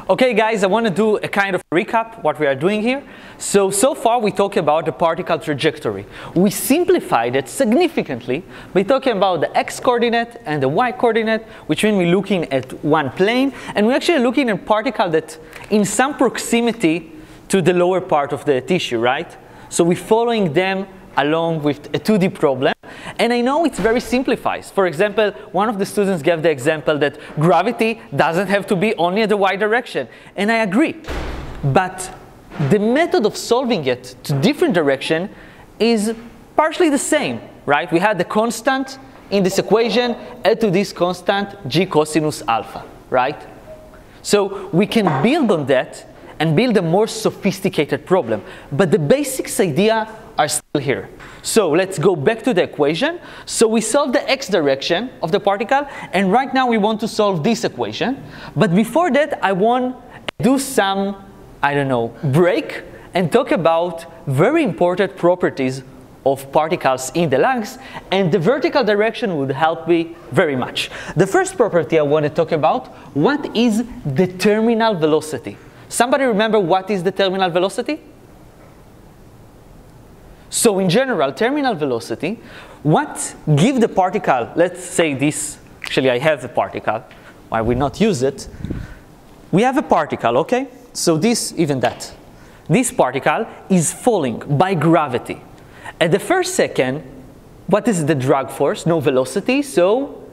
Okay guys, I want to do a kind of recap what we are doing here. So far we talked about the particle trajectory. We simplified it significantly by talking about the x-coordinate and the y-coordinate, which means we're looking at one plane, and we're actually looking at a particle that in some proximity to the lower part of the tissue, right? So we're following them along with a 2D problem. And I know it's very simplified. For example, one of the students gave the example that gravity doesn't have to be only in the y direction. And I agree. But the method of solving it to different direction is partially the same, right? We had the constant in this equation, add to this constant g cosinus alpha, right? So we can build on that and build a more sophisticated problem. But the basics idea are still here. So let's go back to the equation. So we solved the x direction of the particle, and right now we want to solve this equation. But before that, I want to do some, break and talk about very important properties of particles in the lungs, and the vertical direction would help me very much. The first property I want to talk about, what is the terminal velocity? Somebody remember what is the terminal velocity? So in general, terminal velocity, what give the particle, let's say this, actually I have a particle, why we not use it? We have a particle, okay? So this, even that. This particle is falling by gravity. At the first second, what is the drag force? No velocity, so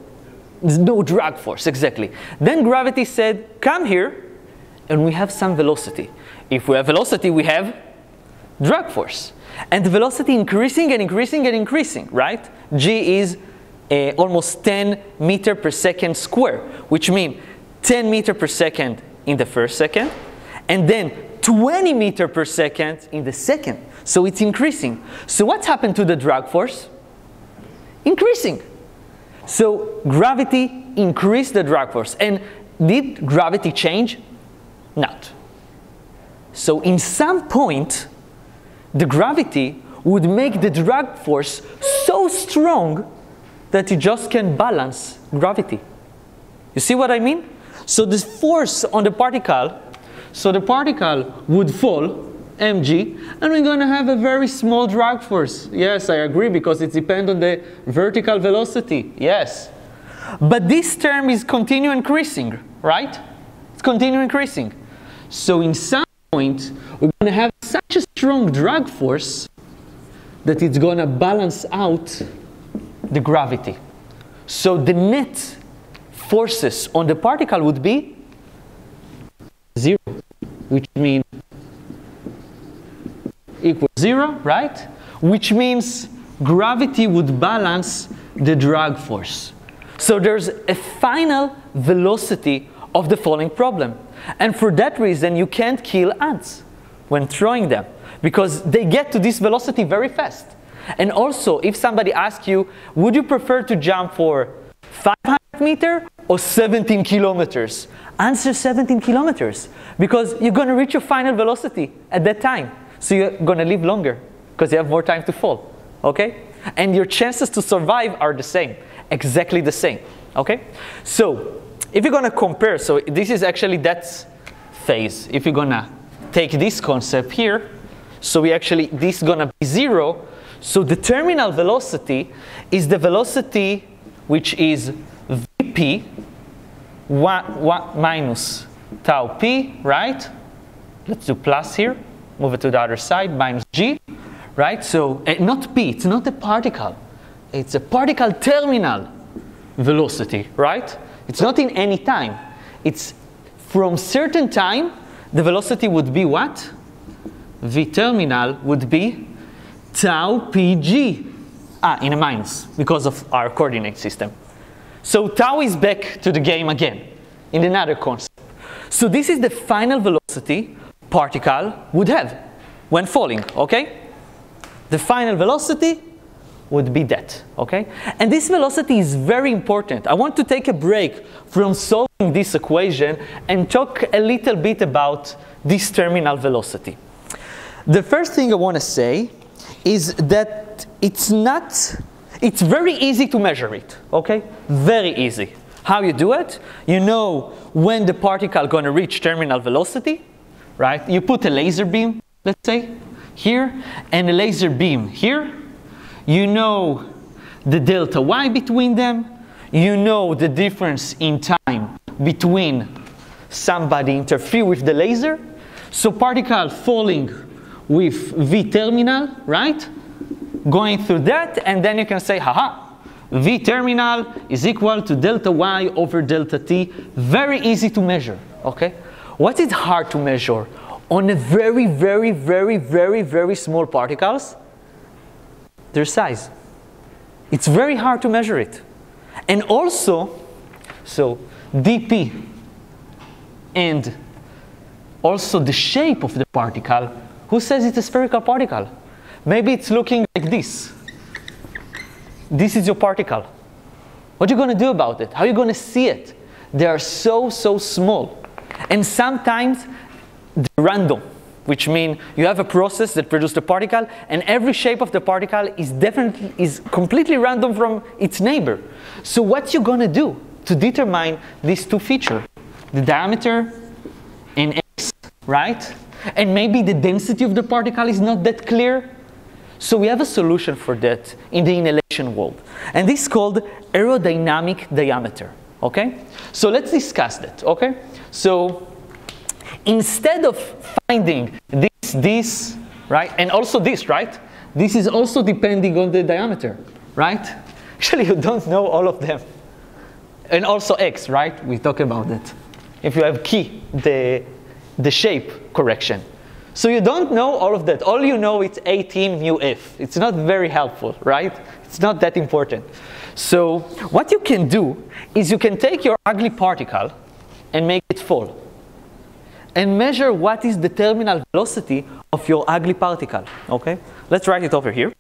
there's no drag force, exactly. Then gravity said, come here, and we have some velocity. If we have velocity, we have drag force. And the velocity increasing and increasing and increasing, right? G is almost 10 meters per second square, which means 10 meters per second in the first second, and then 20 meters per second in the second. So it's increasing. So what's happened to the drag force? Increasing. So gravity increased the drag force. And did gravity change? Not. So in some point, the gravity would make the drag force so strong that you just can balance gravity. You see what I mean? So the force on the particle, so the particle would fall, mg, and we're going to have a very small drag force. Yes, I agree, because it depends on the vertical velocity. Yes. But this term is continue increasing, right? It's continue increasing. So in some point, we're going to have such a strong drag force that it's going to balance out the gravity. So the net forces on the particle would be 0, which means equals 0, right? Which means gravity would balance the drag force. So there's a final velocity of the falling problem. And for that reason, you can't kill ants when throwing them, because they get to this velocity very fast. And also, if somebody asks you, would you prefer to jump for 500 meters or 17 kilometers? Answer 17 kilometers, because you're going to reach your final velocity at that time. So you're going to live longer, because you have more time to fall, okay? And your chances to survive are the same, exactly the same, okay? So if you're going to compare, so this is actually that phase. If you're going to take this concept here, so this is going to be 0. So the terminal velocity is the velocity which is Vp 1 minus tau p, right? Let's do plus here. Move it to the other side, minus g, right? So not p, it's not a particle. It's a particle terminal velocity, right? It's not in any time. It's from certain time, the velocity would be what? V terminal would be tau pg. In a minus, because of our coordinate system. So tau is back to the game again, in another concept. So this is the final velocity particle would have when falling, okay? The final velocity would be that, okay? And this velocity is very important. I want to take a break from solving this equation and talk a little bit about this terminal velocity. The first thing I want to say is that it's very easy to measure it, okay? Very easy. How you do it? You know when the particle going to reach terminal velocity, right? You put a laser beam, let's say, here, and a laser beam here. You know the delta y between them. You know the difference in time between somebody interfere with the laser. So particle falling with V terminal, right? Going through that, and then you can say, haha, V terminal is equal to delta y over delta t. Very easy to measure, okay? What is hard to measure? On a very, very, very, very, very small particles, their size. It's very hard to measure it. And also, so dp and also the shape of the particle, who says it's a spherical particle? Maybe it's looking like this. This is your particle. What are you going to do about it? How are you going to see it? They are so, so small. And sometimes they're random, which means you have a process that produces the particle, and every shape of the particle is completely random from its neighbor. So what you going to do to determine these two features? The diameter and x, right? And maybe the density of the particle is not that clear. So we have a solution for that in the inhalation world. And this is called aerodynamic diameter, okay? So let's discuss that, okay? So instead of finding this, right? And also this, right? This is also depending on the diameter, right? Actually, you don't know all of them. And also x, right? We talk about that. If you have key, the shape correction. So you don't know all of that. All you know is 18 mu f. It's not very helpful, right? It's not that important. So what you can do is you can take your ugly particle and make it fall. And measure what is the terminal velocity of your ugly particle, okay? Let's write it over here.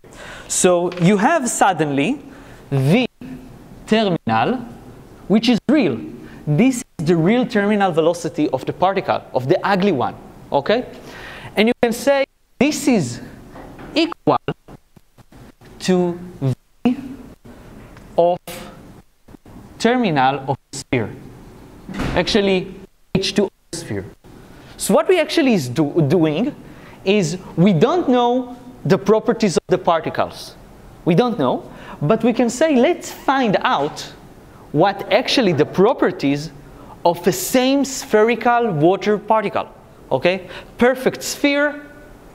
So you have suddenly V terminal, which is real. This is the real terminal velocity of the particle, of the ugly one, okay? And you can say this is equal to V of terminal of the sphere. Actually, H2O sphere. So what we actually is doing is we don't know the properties of the particles. We don't know, but we can say let's find out what actually the properties of the same spherical water particle. Okay, perfect sphere,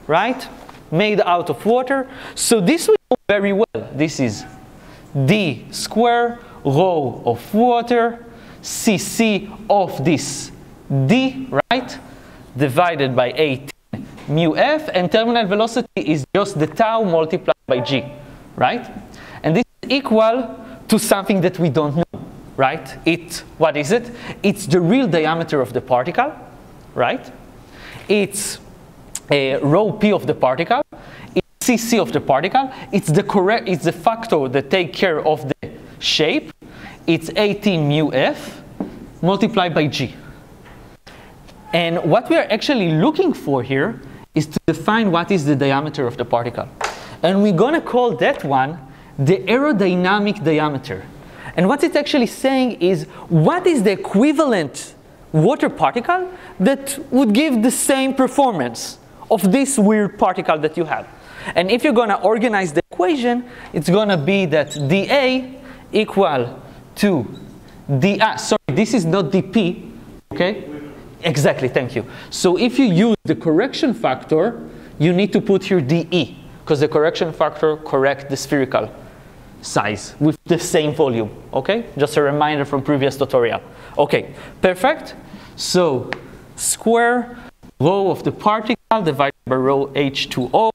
right? Made out of water. So this we know very well. This is d square rho of water, cc of this d, right? Divided by 18 mu f, and terminal velocity is just the tau multiplied by g, right? And this is equal to something that we don't know, right? What is it? It's the real diameter of the particle, right? It's rho p of the particle, it's cc of the particle, it's the factor that take care of the shape, it's 18 mu f multiplied by g. And what we are actually looking for here is to define what is the diameter of the particle. And we're going to call that one the aerodynamic diameter. And what it's actually saying is what is the equivalent water particle that would give the same performance of this weird particle that you have. And if you're going to organize the equation, it's going to be that dA equal to sorry, this is not dP, okay? Exactly, thank you. So if you use the correction factor, you need to put here dE, because the correction factor corrects the spherical size with the same volume, okay? Just a reminder from previous tutorial. Okay, perfect. So square rho of the particle divided by rho H2O,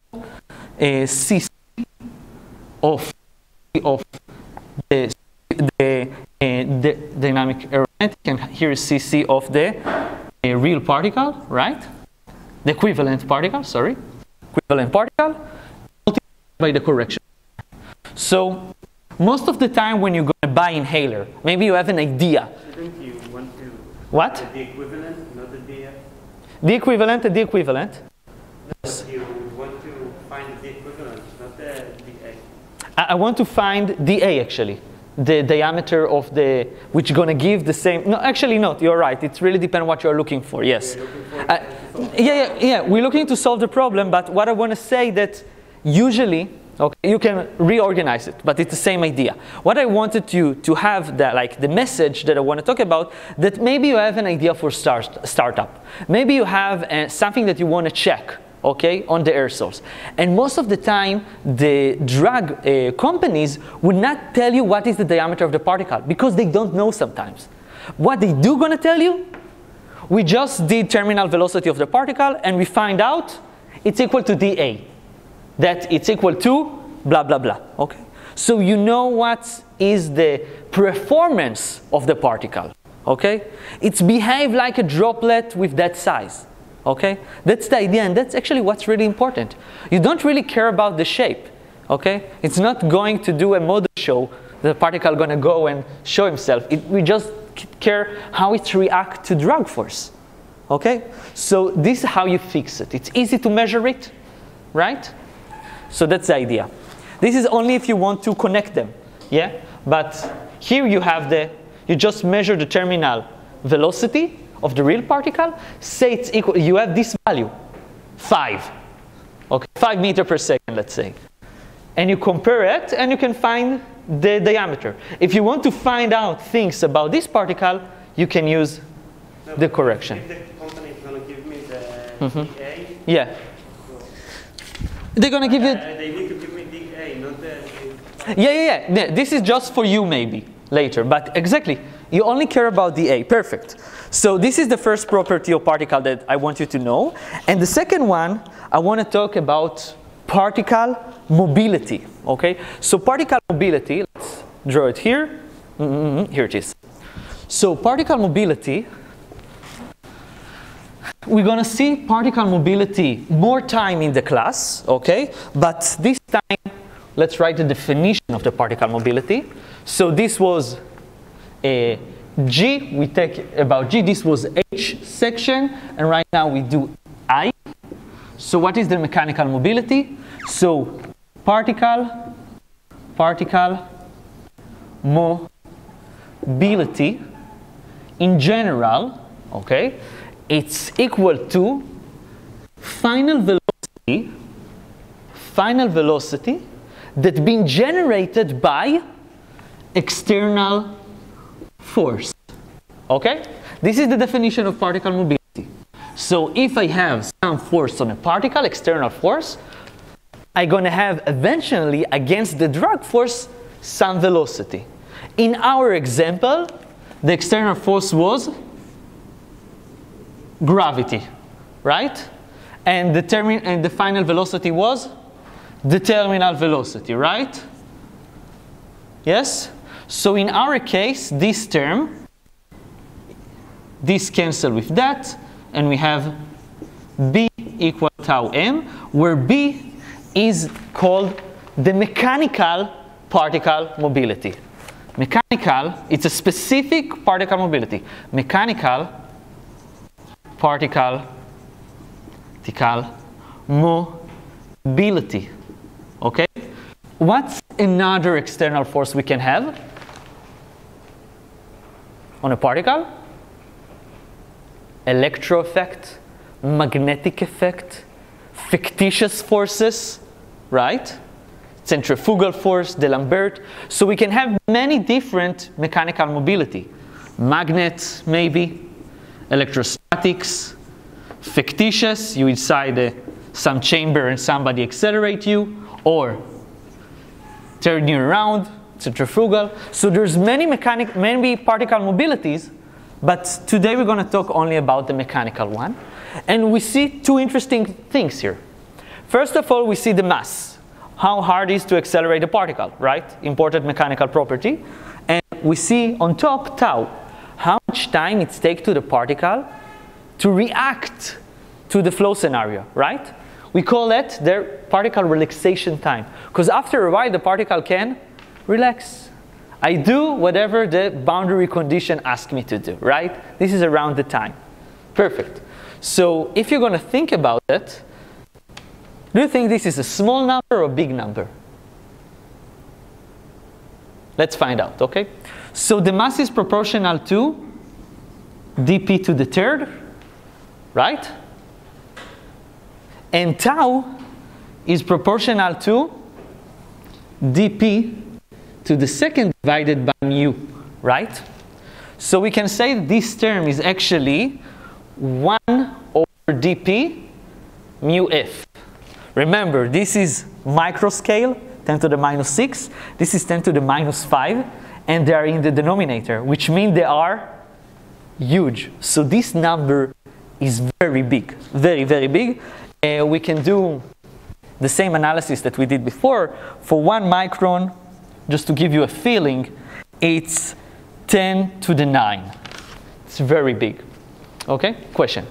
cc of the dynamic aerodynamic, and here is cc of the real particle, right? The equivalent particle, sorry. Equivalent particle multiplied by the correction. So most of the time when you're going to buy inhaler, maybe you have an idea. Shouldn't you want to what? The equivalent, not the DF? The equivalent and the equivalent. Yes. You want to find the equivalent, not the DA. I want to find dA actually. the diameter of the, which is going to give the same, no, actually not, you're right, it really depends what you're looking for, yes. We're looking to solve the problem, but what I want to say that usually, okay, you can reorganize it, but it's the same idea. What I wanted you to have, that, like the message that I want to talk about, that maybe you have an idea for startup. Maybe you have something that you want to check, okay, on the aerosols. And most of the time, the drug companies would not tell you what is the diameter of the particle, because they don't know sometimes. What they do gonna tell you, we just did terminal velocity of the particle, and we find out it's equal to dA. That it's equal to blah, blah, blah, okay? So you know what is the performance of the particle, okay? It's behave like a droplet with that size. Okay, that's the idea, and that's actually what's really important. You don't really care about the shape, okay? It's not going to do a model show, the particle going to go and show himself. We just care how it reacts to drag force, okay? So this is how you fix it. It's easy to measure it, right? So that's the idea. This is only if you want to connect them, yeah? But here you have you just measure the terminal velocity of the real particle, say it's equal, you have this value, 5. Okay, 5 meters per second, let's say. And you compare it, and you can find the diameter. If you want to find out things about this particle, you can use the correction. If the company is going to give me the dA, yeah. They're going to give you... they need to give me dA, not the... Yeah. This is just for you, maybe, later. But exactly, you only care about dA. Perfect. So this is the first property of particle that I want you to know. And the second one, I want to talk about particle mobility, okay? So particle mobility, let's draw it here. Here it is. So particle mobility, we're going to see particle mobility more time in the class, okay? But this time, let's write the definition of the particle mobility. So this was a G, we take about G, this was H section, and right now we do I. So what is the mechanical mobility? So particle mobility in general, okay, it's equal to final velocity that being generated by external force, okay? This is the definition of particle mobility. So if I have some force on a particle, external force, I'm going to have eventually against the drag force some velocity. In our example, the external force was gravity, right? And the final velocity was the terminal velocity, right? Yes? So in our case, this term, this cancel with that, and we have B equal tau m, where B is called the mechanical particle mobility. Mechanical, it's a specific particle mobility. Mechanical particle mobility. Okay? What's another external force we can have on a particle? Electro effect, magnetic effect, fictitious forces, right? Centrifugal force, D'Alembert. So we can have many different mechanical mobility. Magnets, maybe, electrostatics, fictitious, you inside some chamber and somebody accelerate you, or turn you around, centrifugal. So there's many particle mobilities, but today we're going to talk only about the mechanical one. And we see two interesting things here. First of all, we see the mass. How hard it is to accelerate a particle, right? Important mechanical property. And we see on top tau, how much time it takes to the particle to react to the flow scenario, right? We call it the particle relaxation time. Because after a while, the particle can relax. I do whatever the boundary condition asks me to do, right? This is around the time. Perfect. So if you're going to think about it, do you think this is a small number or a big number? Let's find out, okay? So the mass is proportional to dp to the third, right? And tau is proportional to dp to the second divided by mu, right? So we can say that this term is actually 1 over dp mu f. Remember, this is microscale, 10 to the minus 6. This is 10 to the minus 5. And they are in the denominator, which means they are huge. So this number is very big, very, very big. We can do the same analysis that we did before. For 1 micron, just to give you a feeling, it's 10 to the 9. It's very big. Okay, question?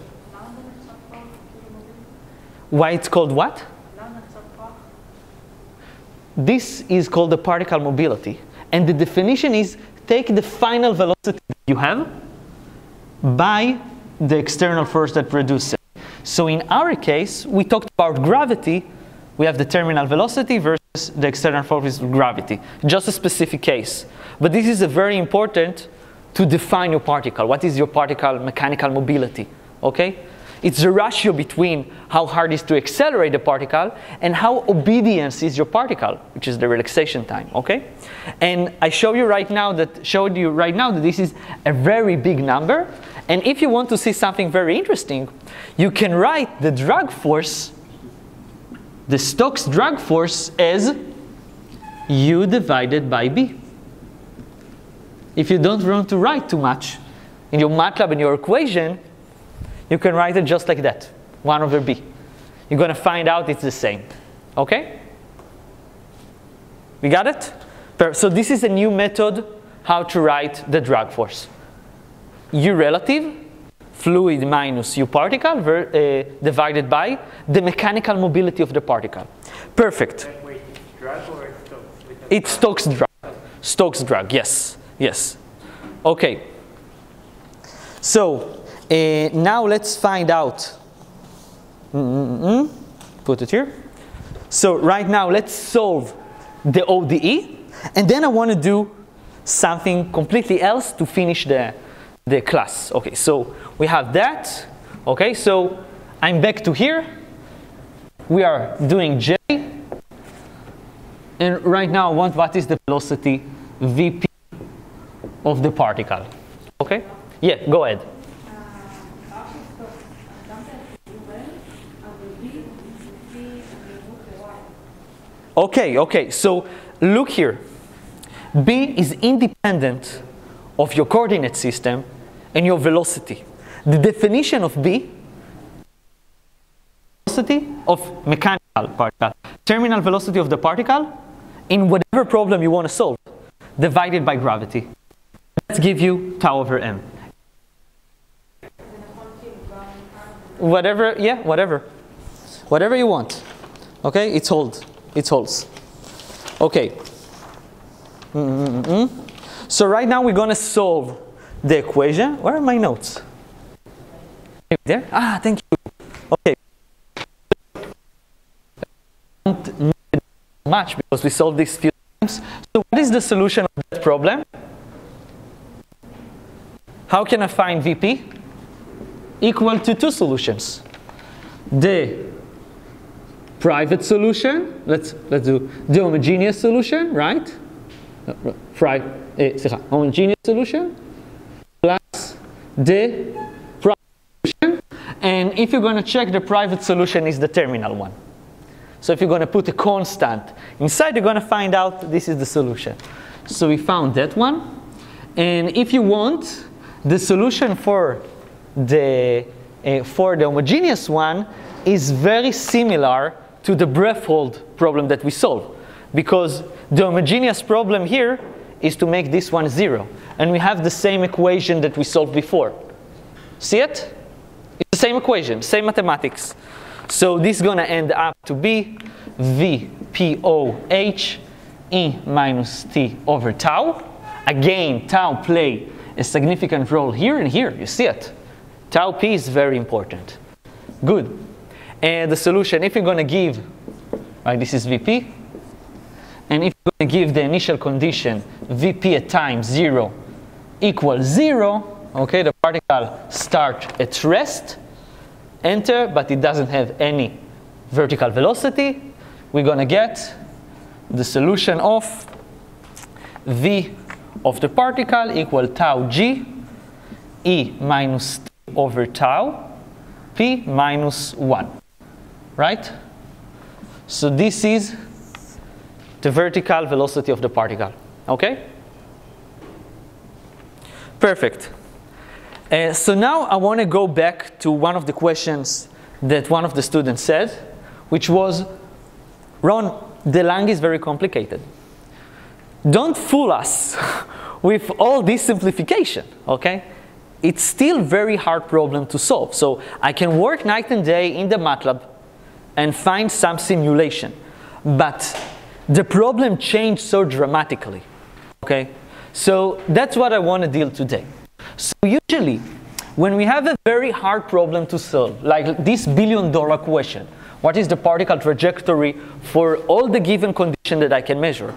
Why it's called what? This is called the particle mobility. And the definition is take the final velocity that you have by the external force that produces it. So in our case, we talked about gravity. We have the terminal velocity versus the external force of gravity. Just a specific case. But this is a very important to define your particle. What is your particle mechanical mobility? Okay? It's the ratio between how hard it is to accelerate the particle and how obedience is your particle, which is the relaxation time, okay? And I showed you right now that this is a very big number. And if you want to see something very interesting, you can write the drag force, the Stokes drag force, as U divided by B. If you don't want to write too much in your MATLAB and your equation, you can write it just like that, 1 over B. You're going to find out it's the same. Okay? We got it? So this is a new method how to write the drag force. U relative, fluid minus U particle, divided by the mechanical mobility of the particle. Perfect. Wait, it's drag or it's Stokes? It's Stokes drag. Stokes drag, yes. Yes. Okay. So, now let's find out. Put it here. So right now let's solve the ODE, and then I want to do something completely else to finish the class. Okay, so we have that. Okay, so I'm back to here. We are doing J, and right now I want what is the velocity Vp of the particle. Okay? Yeah, go ahead. Okay, so look here. B is independent of your coordinate system and your velocity. The definition of B, velocity of mechanical particle, terminal velocity of the particle in whatever problem you want to solve, divided by gravity. Let's give you tau over m. Whatever, yeah, whatever. Whatever you want. Okay, it holds. It holds. Okay. So right now we're going to solve the equation. Where are my notes? There? Ah, thank you. Okay. Don't need much because we solved this few times. So what is the solution of that problem? How can I find Vp? Equal to two solutions. The private solution, let's do the homogeneous solution, right? Homogeneous solution plus the private solution. And if you're going to check, the private solution is the terminal one. So if you're going to put a constant inside, you're going to find out this is the solution. So we found that one. And if you want, the solution for the homogeneous one is very similar to the breath hold problem that we solved. Because the homogeneous problem here is to make this one 0. And we have the same equation that we solved before. See it? It's the same equation, same mathematics. So this is going to end up to be VPOH E minus T over tau. Again, tau play a significant role here and here. You see it? Tau P is very important. Good. And the solution, if you're going to give, right, this is Vp, and if you're going to give the initial condition Vp at time 0 equals 0, okay, the particle starts at rest, enter, but it doesn't have any vertical velocity, we're going to get the solution of V of the particle equal tau g, E minus t over tau, P minus 1, right? So this is the vertical velocity of the particle, okay? Perfect. So now I want to go back to one of the questions that one of the students said, which was, Ron, the lung is very complicated. Don't fool us with all this simplification, okay? It's still a very hard problem to solve. So I can work night and day in the MATLAB and find some simulation. But the problem changed so dramatically, okay? So that's what I want to deal today. So usually, when we have a very hard problem to solve, like this billion-dollar question, what is the particle trajectory for all the given condition that I can measure?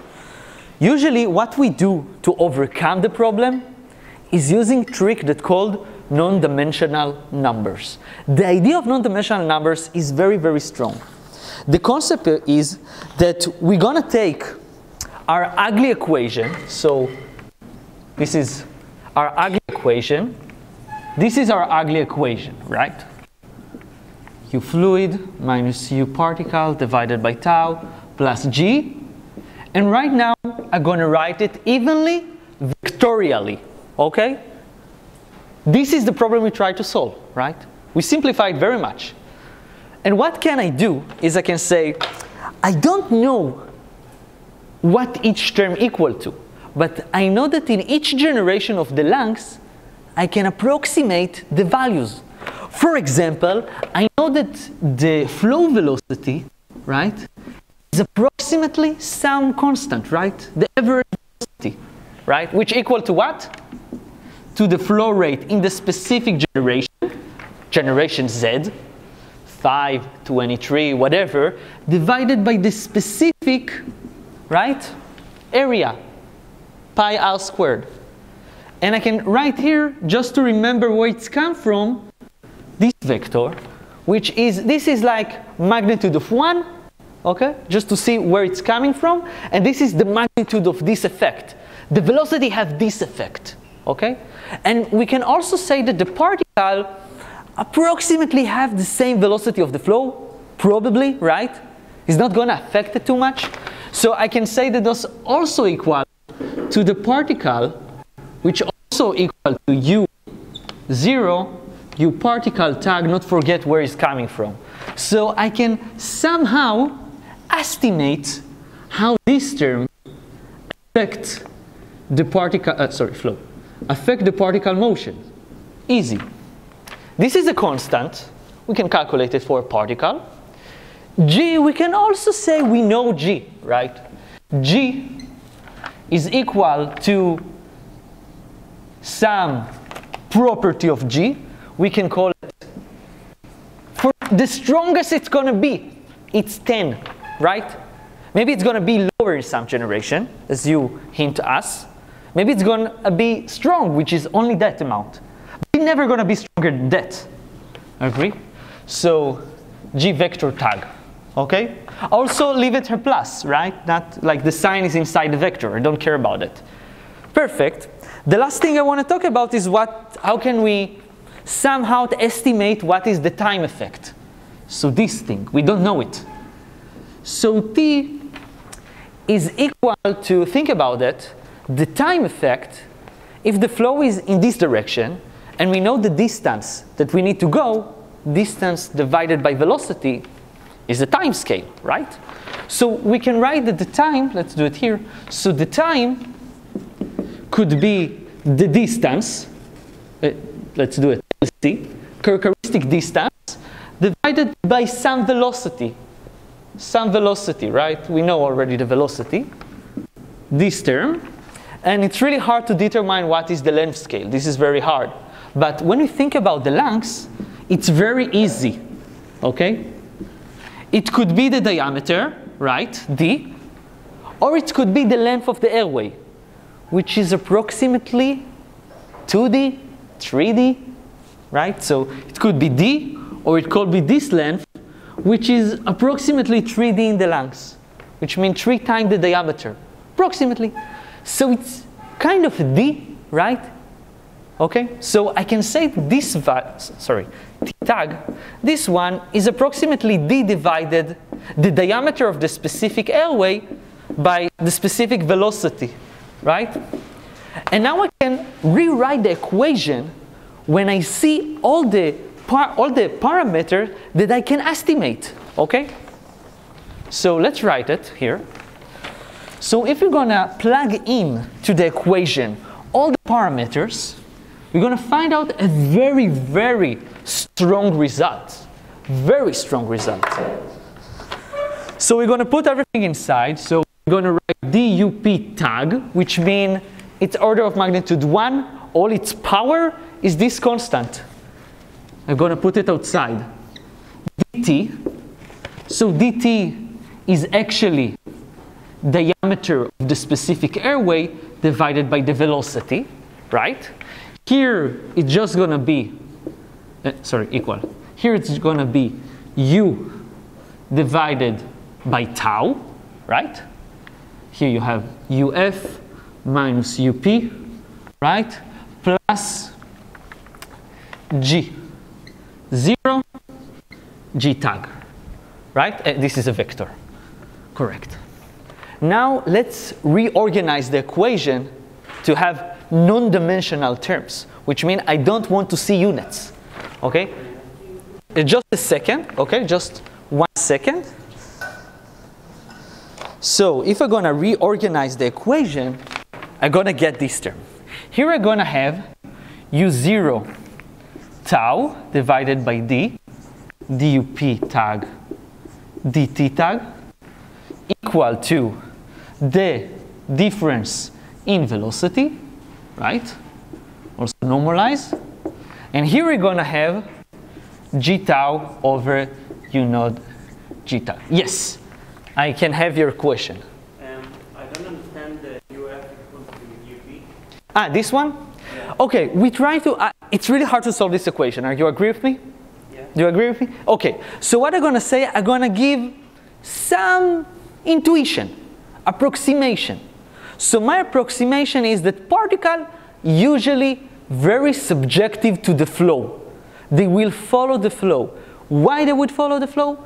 Usually what we do to overcome the problem is using a trick that's called non-dimensional numbers. The idea of non-dimensional numbers is very, very strong. The concept is that we're going to take our ugly equation, so this is our ugly equation, this is our ugly equation, right? U fluid minus U particle divided by tau plus G. And right now, I'm going to write it evenly, vectorially, okay? This is the problem we try to solve, right? We simplify it very much. And what can I do is I can say, I don't know what each term equal to, but I know that in each generation of the lungs, I can approximate the values. For example, I know that the flow velocity, right, is approximately some constant, right? The average velocity, right? Which equal to what? To the flow rate in the specific generation, generation Z, 5, 23, whatever, divided by the specific, right, area, pi r squared. And I can write here, just to remember where it's come from, this vector, which is, this is like magnitude of 1, okay, just to see where it's coming from, and this is the magnitude of this effect. The velocity has this effect, okay? And we can also say that the particle approximately have the same velocity of the flow, probably, right? It's not going to affect it too much. So I can say that those also equal to the particle, which also equal to U0, U particle tag, not forget where it's coming from. So I can somehow estimate how this term affect the particle, flow, affect the particle motion. Easy. This is a constant. We can calculate it for a particle. G, we can also say we know G, right? G is equal to some property of G. We can call it, for the strongest it's going to be, it's 10, right? Maybe it's going to be lower in some generation, as you hint to us. Maybe it's going to be strong, which is only that amount. But it's never going to be stronger than that. Agree? So G vector tag, okay? Also leave it her plus, right? Not like the sign is inside the vector. I don't care about it. Perfect. The last thing I want to talk about is how can we somehow estimate what is the time effect. So this thing, we don't know it. So T is equal to, think about it, the time effect, if the flow is in this direction, and we know the distance that we need to go, distance divided by velocity is the time scale, right? So we can write that the time, let's do it here, so the time could be the distance, let's do it, characteristic distance, divided by some velocity. Some velocity, right? We know already the velocity, this term. And it's really hard to determine what is the length scale. This is very hard. But when we think about the lungs, it's very easy, okay? It could be the diameter, right, D, Or it could be the length of the airway, which is approximately 2D, 3D, right? So it could be D, or it could be this length, which is approximately 3D in the lungs, which means 3 times the diameter, approximately. So it's kind of D, right? Okay, so I can say this T tag, this one is approximately D divided the diameter of the specific airway by the specific velocity, right? And now I can rewrite the equation when I see all the parameters that I can estimate, okay? So let's write it here. So if we're gonna plug in to the equation all the parameters, we're gonna find out a very, very strong result. Very strong result. So we're gonna put everything inside. So we're gonna write DUP tag, which means it's order of magnitude 1. All its power is this constant. I'm gonna put it outside. dt. So dt is actually diameter of the specific airway divided by the velocity, right? Here it's just gonna be, equal. Here it's gonna be u divided by tau, right? Here you have uf minus up, right? Plus g, 0, g tag, right? This is a vector, correct. Now let's reorganize the equation to have non-dimensional terms, which means I don't want to see units, okay? Just a second, okay? Just 1 second. So if I'm gonna reorganize the equation, I'm gonna get this term. Here I'm gonna have u0 tau divided by d, dup tag, dt tag, equal to the difference in velocity, right? Also normalize. And here we're gonna have g tau over u naught g tau. Yes, I can have your question. I don't understand the uf equals to up. Ah, this one? Yeah. Okay, we try to, it's really hard to solve this equation. Are you agree with me? Yeah. Do you agree with me? Okay, so what I'm gonna say, I'm gonna give some intuition, approximation. So my approximation is that particle usually very subjective to the flow. They will follow the flow. Why they would follow the flow?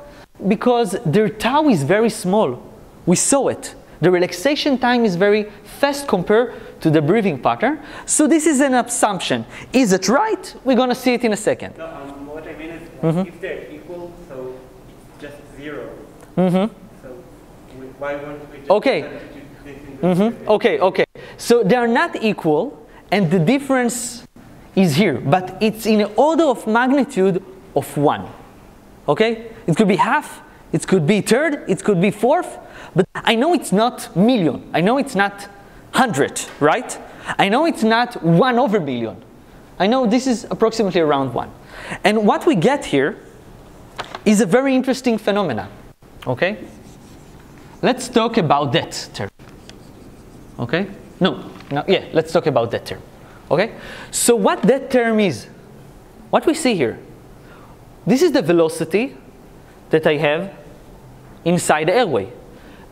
Because their tau is very small. We saw it. The relaxation time is very fast compared to the breathing pattern. So this is an assumption. Is it right? We're going to see it in a second. No, what I mean is if they're equal, so it's just 0. So why won't we just substitute this into Okay. So they are not equal, and the difference is here. But it's in an order of magnitude of 1. Okay? It could be half, it could be third, it could be fourth. But I know it's not million. I know it's not 100, right? I know it's not 1 over million. I know this is approximately around 1. And what we get here is a very interesting phenomenon. Okay? Let's talk about that term. Okay? Let's talk about that term. Okay? So what that term is, what we see here, this is the velocity that I have inside the airway.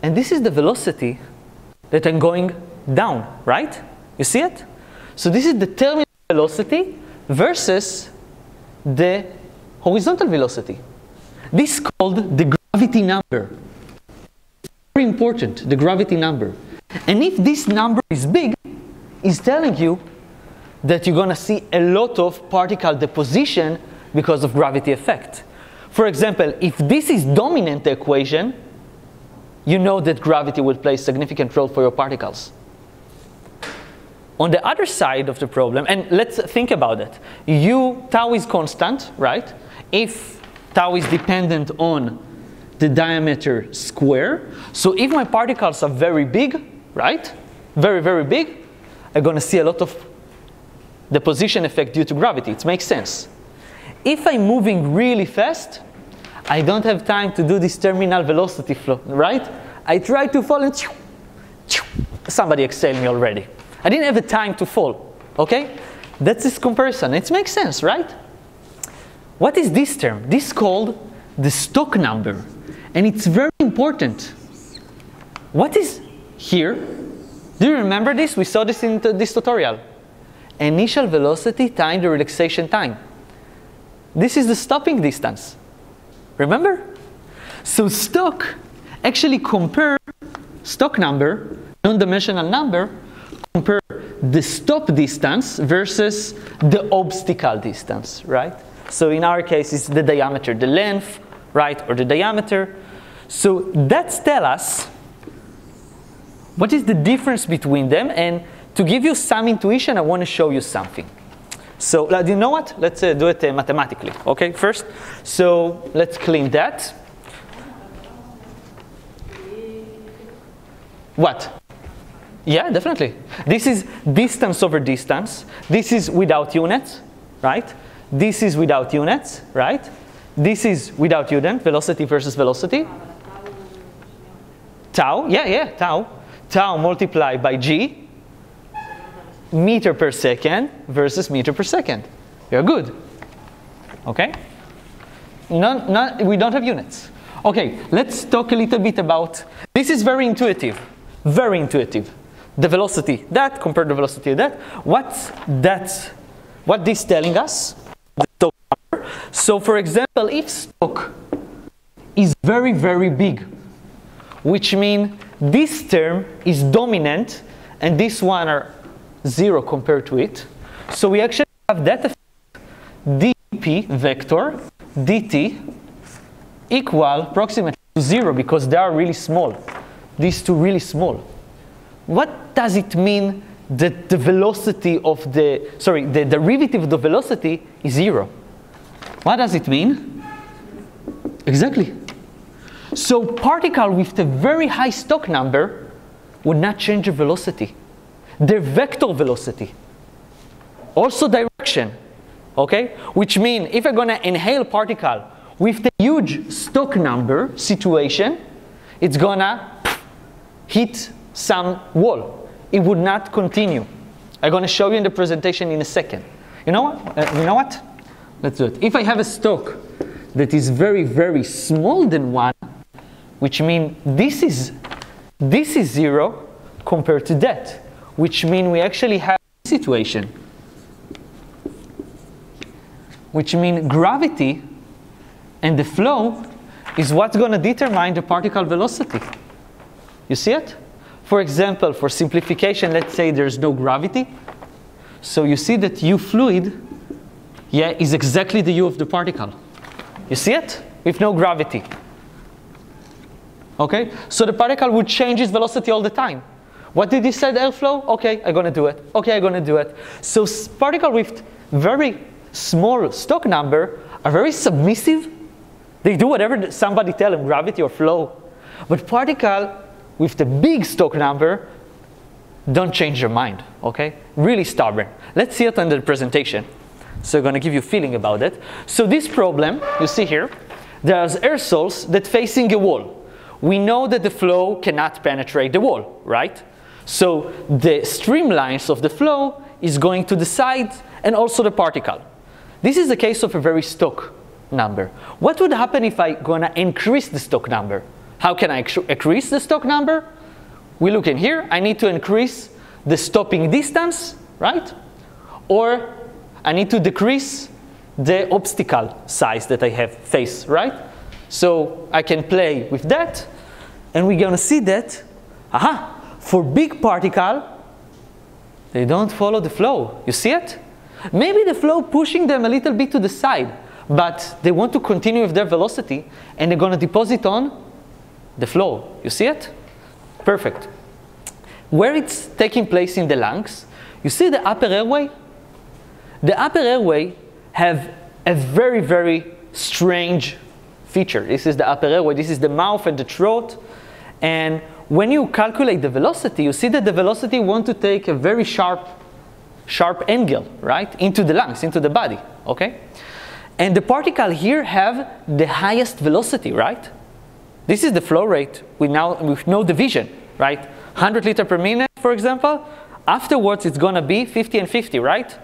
And this is the velocity that I'm going down, right? You see it? So this is the terminal velocity versus the horizontal velocity. This is called the gravity number. Very important, the gravity number. And if this number is big, it's telling you that you're going to see a lot of particle deposition because of gravity effect. For example, if this is dominant equation, you know that gravity will play a significant role for your particles. On the other side of the problem, and let's think about it. Tau is constant, right? If tau is dependent on the diameter square, so if my particles are very big, right? Very, very big, I'm going to see a lot of deposition effect due to gravity. It makes sense. If I'm moving really fast, I don't have time to do this terminal velocity flow, right? I try to fall and somebody exhaled me already. I didn't have the time to fall, okay? That's this comparison. It makes sense, right? What is this term? This is called the stock number, and it's very important. What is here? Do you remember this? We saw this in this tutorial. Initial velocity times the relaxation time. This is the stopping distance. Remember? So stock actually compare stock number, non-dimensional number, compare the stop distance versus the obstacle distance, right? So in our case, it's the diameter, the length, right, or the diameter. So that's tell us what is the difference between them, and to give you some intuition, I want to show you something. So you know what? Let's do it mathematically, okay, first. So let's clean that. What? Yeah, definitely. This is distance over distance. This is without units, right? This is without units, right? This is without unit, velocity versus velocity. Tau, tau. Tau multiplied by g, meter per second versus meter per second. You're good. Okay? We don't have units. Okay, let's talk a little bit about, this is very intuitive. Very intuitive. The velocity, that compared to the velocity of that. What this telling us? The stock number. So for example, if stock is very, very big, which means this term is dominant and this one are 0 compared to it. So we actually have that effect, dp vector dt equal approximately to 0 because they are really small. These two really small. What does it mean that the velocity of the derivative of the velocity is 0? What does it mean? Exactly. So particle with a very high stock number would not change the velocity. Their vector velocity. Also direction. Okay? Which means if I'm going to inhale particle with the huge stock number situation, it's going to hit some wall. It would not continue. I'm going to show you in the presentation in a second. You know what? Let's do it. If I have a stock that is very, very small than 1, which means this is 0 compared to that, which means we actually have a situation, which means gravity and the flow is what's going to determine the particle velocity. You see it? For example, for simplification, let's say there's no gravity. So you see that U fluid, is exactly the U of the particle. You see it? With no gravity. Okay? So the particle would change its velocity all the time. What did he say, airflow? Okay, I'm going to do it. Okay, I'm going to do it. So particles with very small stock number are very submissive. They do whatever somebody tell them, gravity or flow. But particles with the big stock number don't change their mind. Okay? Really stubborn. Let's see it under the presentation. So I'm going to give you a feeling about it. So this problem, you see here, there's aerosols that facing a wall. We know that the flow cannot penetrate the wall, right? So the streamlines of the flow is going to the sides and also the particle. This is the case of a very stock number. What would happen if I'm going to increase the stock number? How can I increase the stock number? We look in here. I need to increase the stopping distance, right? Or I need to decrease the obstacle size that I have face, right? So I can play with that, and we're going to see that, for big particle, they don't follow the flow. You see it? Maybe the flow pushing them a little bit to the side, but they want to continue with their velocity, and they're going to deposit on the flow. You see it? Perfect. Where it's taking place in the lungs, you see the upper airway? The upper airway have a very, very strange feature. This is the upper airway. This is the mouth and the throat. And when you calculate the velocity, you see that the velocity want to take a very sharp angle, right? Into the lungs, into the body, okay? And the particle here have the highest velocity, right? This is the flow rate with no division. right? 100 liters per minute, for example. Afterwards, it's going to be 50 and 50, right?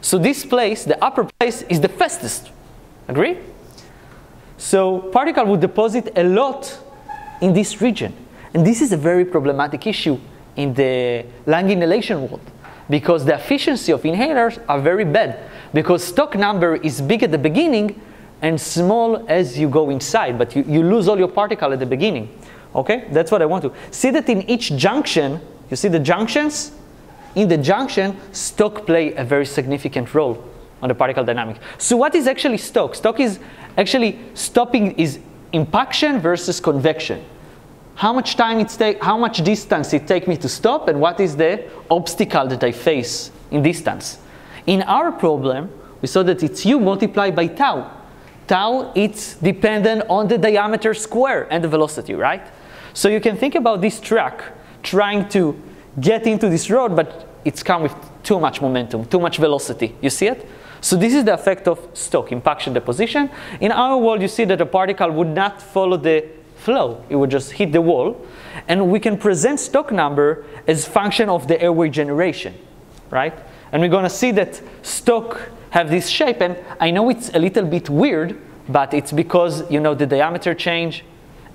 So this place, the upper place, is the fastest. Agree? So particle would deposit a lot in this region. And this is a very problematic issue in the lung inhalation world, because the efficiency of inhalers are very bad, because stock number is big at the beginning and small as you go inside, but you lose all your particle at the beginning. Okay, that's what I want to see, that in each junction, you see the junctions? In the junction, stock play a very significant role on the particle dynamic. So what is actually stock? Stock is actually stopping is impaction versus convection. How much time how much distance it takes me to stop, and what is the obstacle that I face in distance. In our problem, we saw that it's U multiplied by tau. Tau, it's dependent on the diameter square and the velocity, right? So you can think about this track trying to get into this road, but it's come with too much momentum, too much velocity. You see it? So this is the effect of stock, impaction deposition. In our world, you see that a particle would not follow the flow. It would just hit the wall. And we can present stock number as function of the airway generation, right? And we're going to see that stock have this shape. And I know it's a little bit weird, but it's because, you know, the diameter change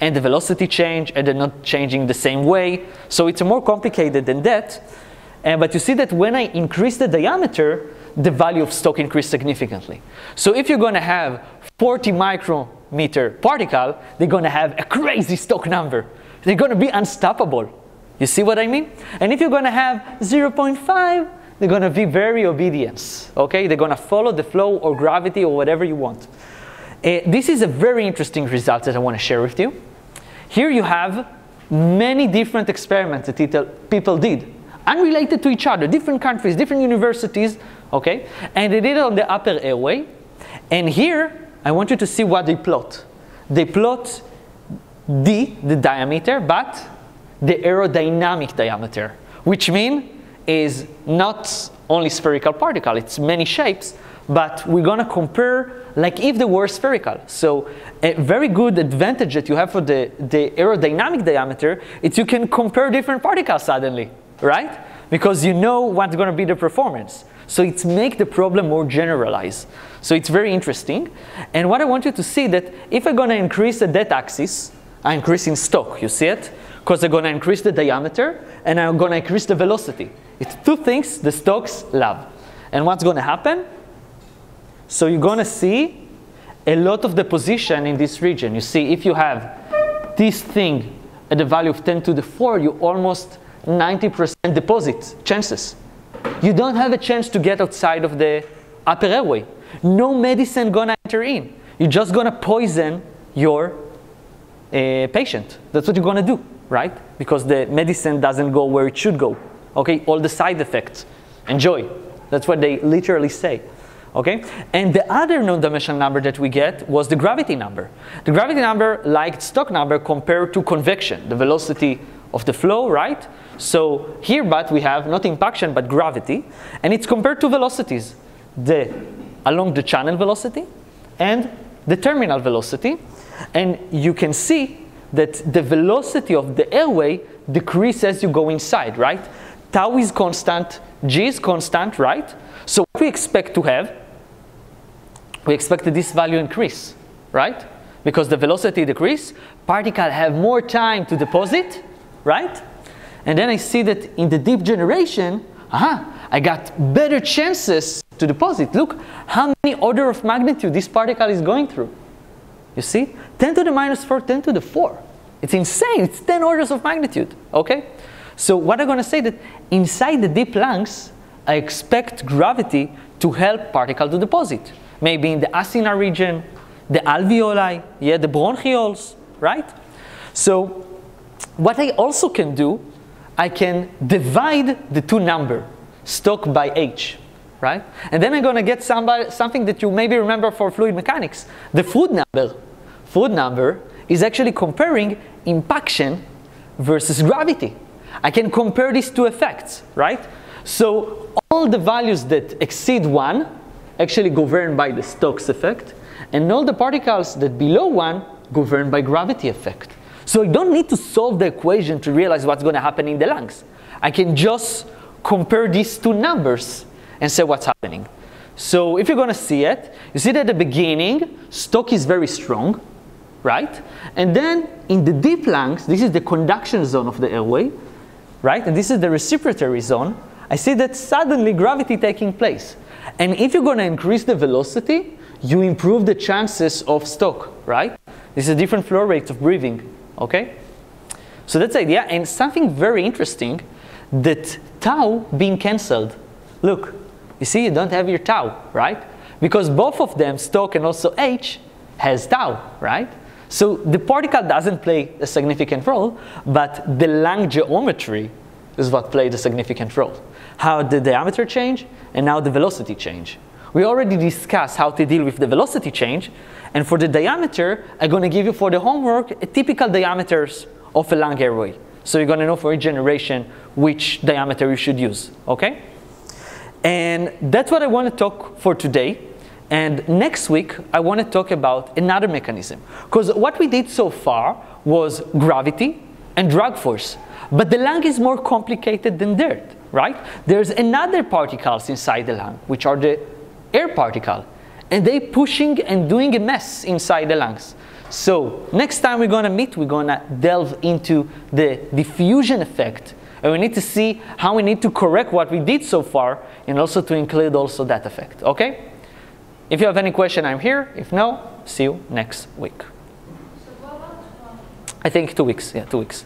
and the velocity change, and they're not changing the same way. So it's more complicated than that. But you see that when I increase the diameter, the value of stock increases significantly. So if you're going to have 40 micrometer particle, they're going to have a crazy stock number. They're going to be unstoppable. You see what I mean? And if you're going to have 0.5, they're going to be very obedient. Okay? They're going to follow the flow or gravity or whatever you want. This is a very interesting result that I want to share with you. Here you have many different experiments that people did, unrelated to each other, different countries, different universities, okay? And they did it on the upper airway. And here, I want you to see what they plot. They plot D, the diameter, but the aerodynamic diameter, which means is not only spherical particle, it's many shapes, but we're going to compare like if they were spherical. So a very good advantage that you have for the aerodynamic diameter is you can compare different particles suddenly, right? Because you know what's going to be the performance. So it's make the problem more generalized. So it's very interesting. And what I want you to see that if I'm going to increase the that axis, I'm increasing stock, you see it? Because I'm going to increase the diameter and I'm going to increase the velocity. It's two things the stocks love. And what's going to happen? So you're going to see a lot of deposition in this region. You see, if you have this thing at the value of 10 to the 4, you almost 90% deposit chances. You don't have a chance to get outside of the upper airway. No medicine going to enter in. You're just going to poison your patient. That's what you're going to do, right? Because the medicine doesn't go where it should go. Okay, all the side effects. Enjoy. That's what they literally say. Okay? And the other non-dimensional number that we get was the gravity number. The gravity number, like stock number, compared to convection, the velocity of the flow, right? So here, but we have not impaction, but gravity. And it's compared to velocities, along the channel velocity and the terminal velocity. And you can see that the velocity of the airway decreases as you go inside, right? Tau is constant, G is constant, right? So what we expect to have, we expect that this value increase, right? Because the velocity decrease, particles have more time to deposit, right? And then I see that in the deep generation, I got better chances to deposit. Look how many order of magnitude this particle is going through. You see? 10 to the minus 4, 10 to the 4. It's insane. It's 10 orders of magnitude, okay? So what I'm going to say that inside the deep lungs, I expect gravity to help particle to deposit. Maybe in the acinar region, the alveoli, the bronchioles, right? So what I also can do, I can divide the two numbers, stock by H, right? And then I'm going to get something that you maybe remember for fluid mechanics. The food number. Food number is actually comparing impaction versus gravity. I can compare these two effects, right? So all the values that exceed 1 actually governed by the Stokes effect, and all the particles that below 1 governed by gravity effect. So I don't need to solve the equation to realize what's going to happen in the lungs. I can just compare these two numbers and say what's happening. So if you're going to see it, you see that at the beginning, stock is very strong, right? And then in the deep lungs, this is the conduction zone of the airway, right? And this is the respiratory zone. I see that suddenly gravity taking place. And if you're going to increase the velocity, you improve the chances of stock, right? This is a different flow rate of breathing, okay? So that's the idea. And something very interesting, that tau being cancelled. Look, you see you don't have your tau, right? Because both of them, stock and also H, has tau, right? So the particle doesn't play a significant role, but the lung geometry is what played a significant role. How the diameter change, and now the velocity change. We already discussed how to deal with the velocity change, and for the diameter, I'm going to give you for the homework a typical diameters of a lung airway. So you're going to know for each generation which diameter you should use, okay? And that's what I want to talk for today. And next week, I want to talk about another mechanism. Because what we did so far was gravity and drag force. But the lung is more complicated than that, right? There's another particles inside the lung, which are the air particle. And they pushing and doing a mess inside the lungs. So next time we're going to meet, we're going to delve into the diffusion effect. And we need to see how we need to correct what we did so far, and also to include also that effect, okay? If you have any question, I'm here. If no, see you next week. So what about I think 2 weeks, yeah, 2 weeks.